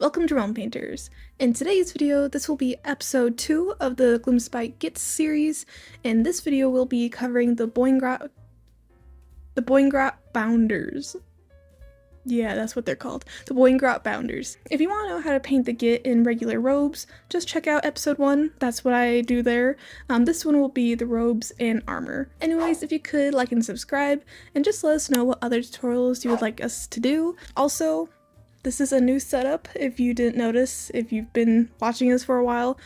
Welcome to Realm Painters. In today's video, this will be episode 2 of the Gloomspite Gets series. In this video, we'll be covering the Boingrot Bounderz. Yeah, that's what they're called. The Boingrot Bounderz. If you want to know how to paint the Git in regular robes, just check out episode 1. That's what I do there. This one will be the robes and armor. Anyways, if you could like and subscribe, and just let us know what other tutorials you would like us to do. Also, this is a new setup, if you didn't notice, if you've been watching this for a while.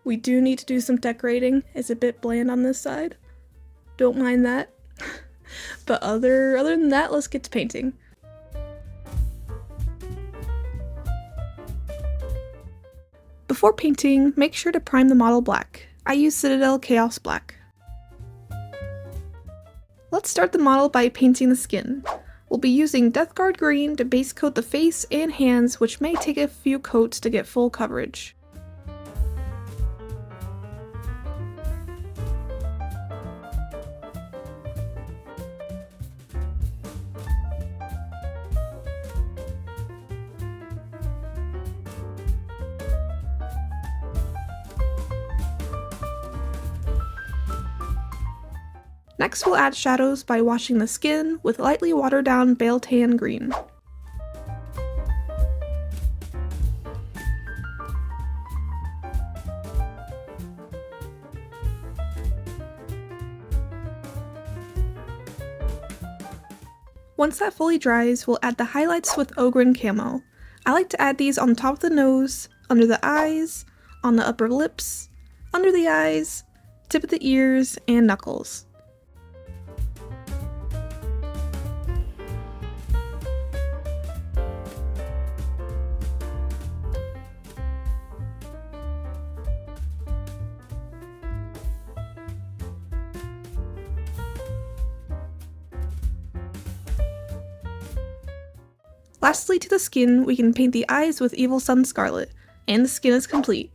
We do need to do some decorating. It's a bit bland on this side. Don't mind that. But other than that, let's get to painting. Before painting, make sure to prime the model black. I use Citadel Chaos Black. Let's start the model by painting the skin. We'll be using Death Guard Green to base coat the face and hands, which may take a few coats to get full coverage. Next, we'll add shadows by washing the skin with lightly watered down Bale Tan Green. Once that fully dries, we'll add the highlights with Ogryn Camo. I like to add these on top of the nose, under the eyes, on the upper lips, under the eyes, tip of the ears, and knuckles. Lastly, to the skin, we can paint the eyes with Evil Sun Scarlet, and the skin is complete.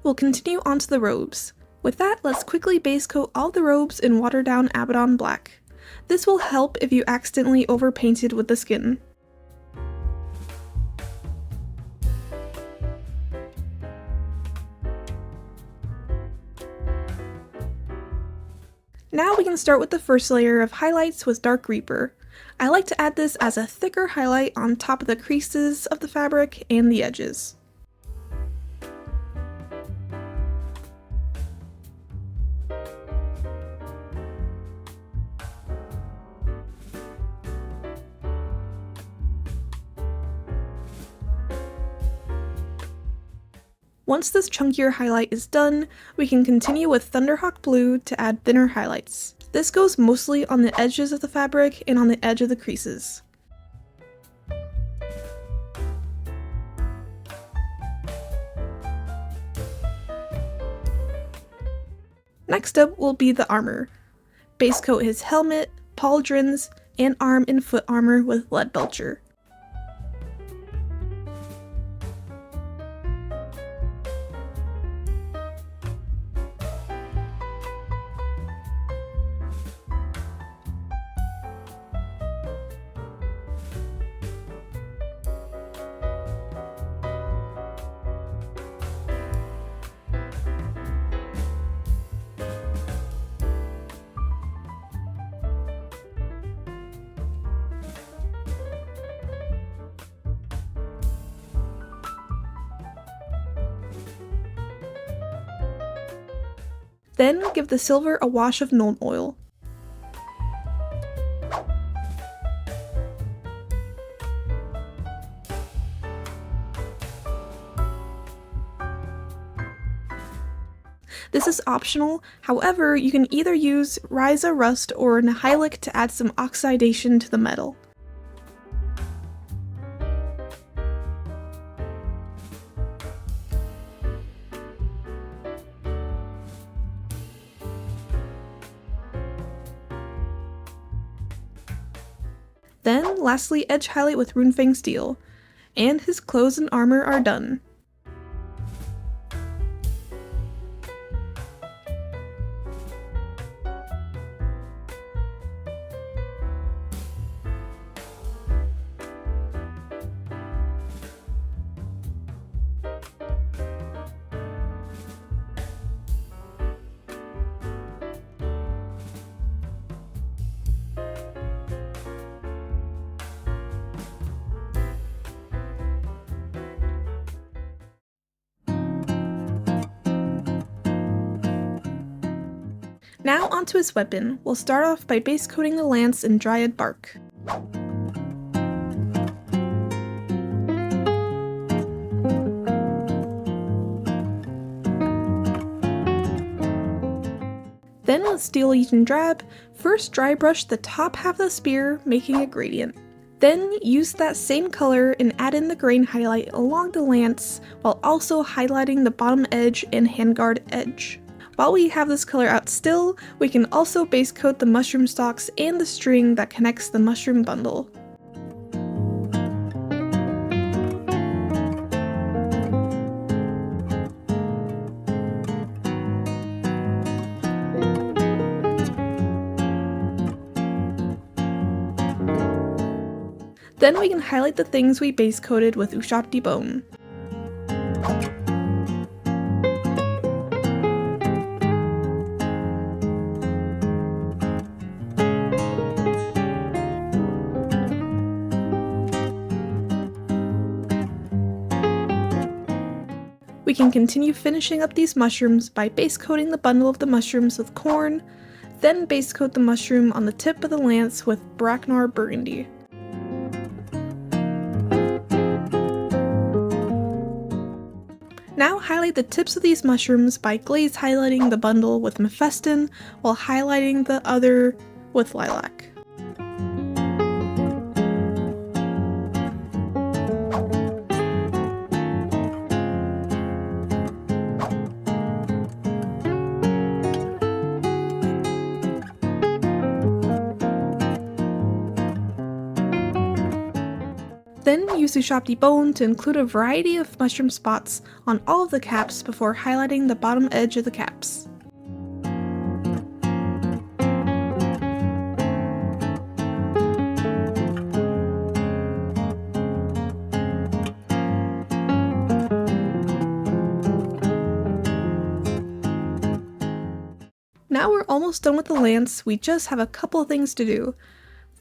We'll continue on to the robes. With that, let's quickly base coat all the robes in watered down Abaddon Black. This will help if you accidentally overpainted with the skin. Now we can start with the first layer of highlights with Dark Reaper. I like to add this as a thicker highlight on top of the creases of the fabric and the edges. Once this chunkier highlight is done, we can continue with Thunderhawk Blue to add thinner highlights. This goes mostly on the edges of the fabric and on the edge of the creases. Next up will be the armor. Base coat his helmet, pauldrons, and arm and foot armor with Lead Belcher. Then give the silver a wash of Nuln Oil. This is optional, however, you can either use Ryza Rust or Nihilic to add some oxidation to the metal. Then, lastly, edge highlight with Runefang Steel. And his clothes and armor are done. Now onto his weapon. We'll start off by base coating the lance in Dryad bark. Then with Steel Legion Drab, first dry brush the top half of the spear, making a gradient. Then use that same color and add in the grain highlight along the lance, while also highlighting the bottom edge and handguard edge. While we have this color out still, we can also base coat the mushroom stalks and the string that connects the mushroom bundle. Then we can highlight the things we base coated with Ushapti Bone. We can continue finishing up these mushrooms by base coating the bundle of the mushrooms with corn, then base coat the mushroom on the tip of the lance with Bracknor Burgundy. Now highlight the tips of these mushrooms by glaze highlighting the bundle with Mephiston while highlighting the other with Lilac. Then use Ushapti Bone to include a variety of mushroom spots on all of the caps before highlighting the bottom edge of the caps. Now we're almost done with the lance, we just have a couple of things to do.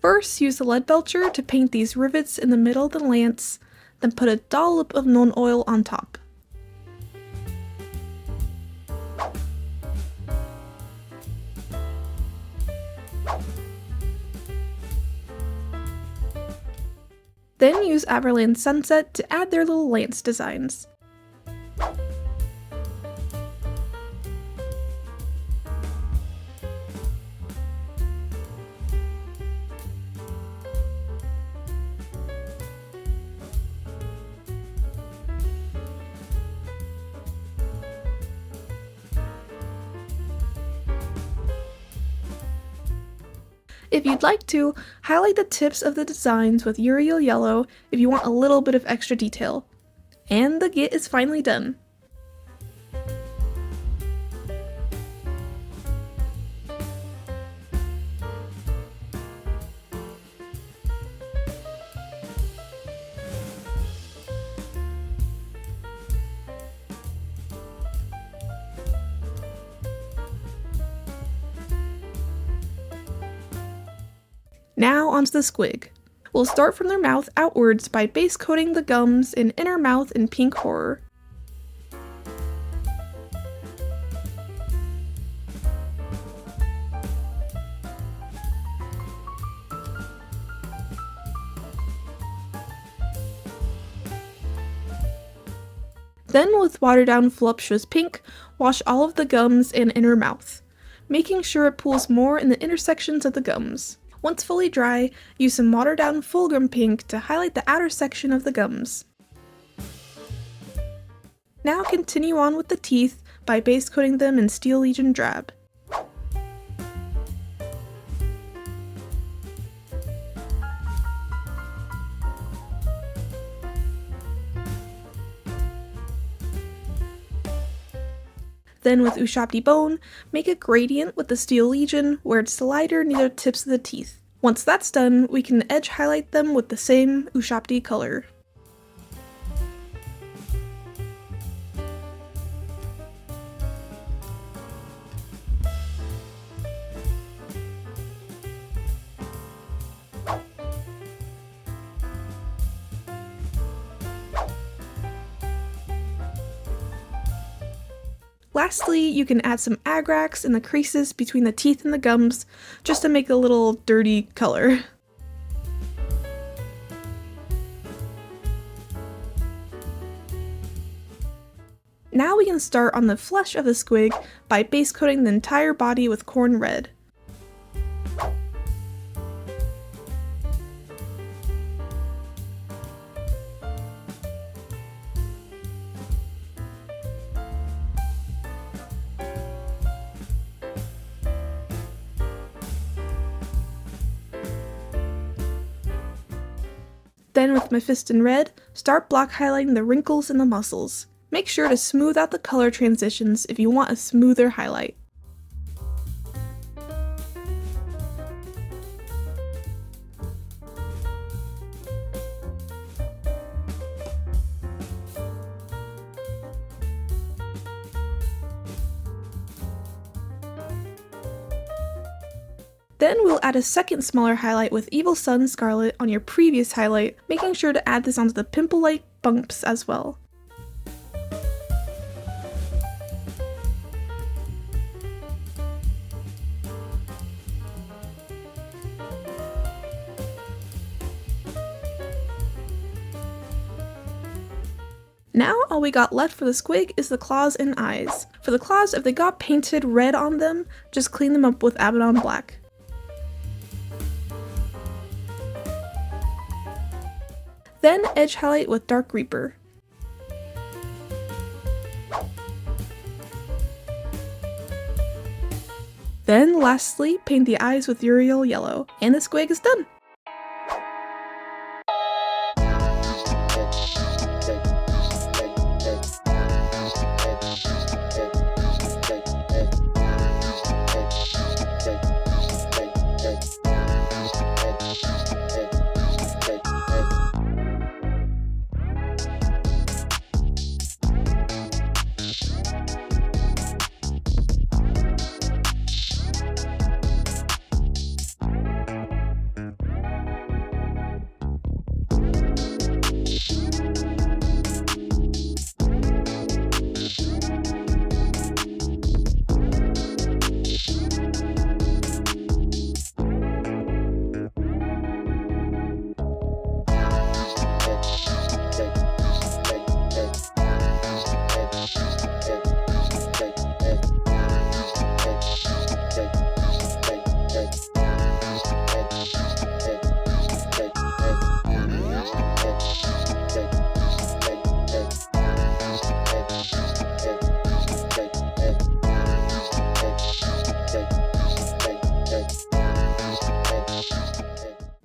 First, use the lead belcher to paint these rivets in the middle of the lance, then put a dollop of Nuln Oil on top. Then use Averland Sunset to add their little lance designs. If you'd like to, highlight the tips of the designs with Uriel Yellow if you want a little bit of extra detail. And the Git is finally done. Now onto the Squig. We'll start from their mouth outwards by base coating the gums in inner mouth in pink horror. Then with watered down voluptuous pink, wash all of the gums and inner mouth, making sure it pools more in the intersections of the gums. Once fully dry, use some watered down fulgrim pink to highlight the outer section of the gums. Now continue on with the teeth by base coating them in Steel Legion Drab. Then with Ushapti Bone, make a gradient with the Steel Legion where it's lighter near the tips of the teeth. Once that's done, we can edge highlight them with the same Ushapti color. Lastly, you can add some agrax in the creases between the teeth and the gums, just to make a little dirty color. Now we can start on the flesh of the squig by base coating the entire body with corn red. Then with Mephiston Red, start block highlighting the wrinkles and the muscles. Make sure to smooth out the color transitions if you want a smoother highlight. Then we'll add a second smaller highlight with Evil Sun Scarlet on your previous highlight, making sure to add this onto the pimple-like bumps as well. Now all we got left for the squig is the claws and eyes. For the claws, if they got painted red on them, just clean them up with Abaddon Black. Then edge highlight with Dark Reaper. Then lastly, paint the eyes with Uriel Yellow, and the squig is done!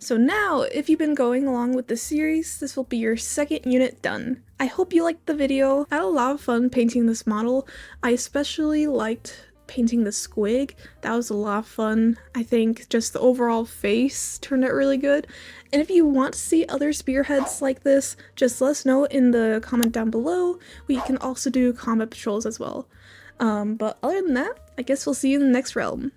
So now, if you've been going along with the series, this will be your second unit done. I hope you liked the video. I had a lot of fun painting this model. I especially liked painting the squig. That was a lot of fun. I think just the overall face turned out really good. And if you want to see other spearheads like this, just let us know in the comment down below. We can also do combat patrols as well. But other than that, I guess we'll see you in the next realm.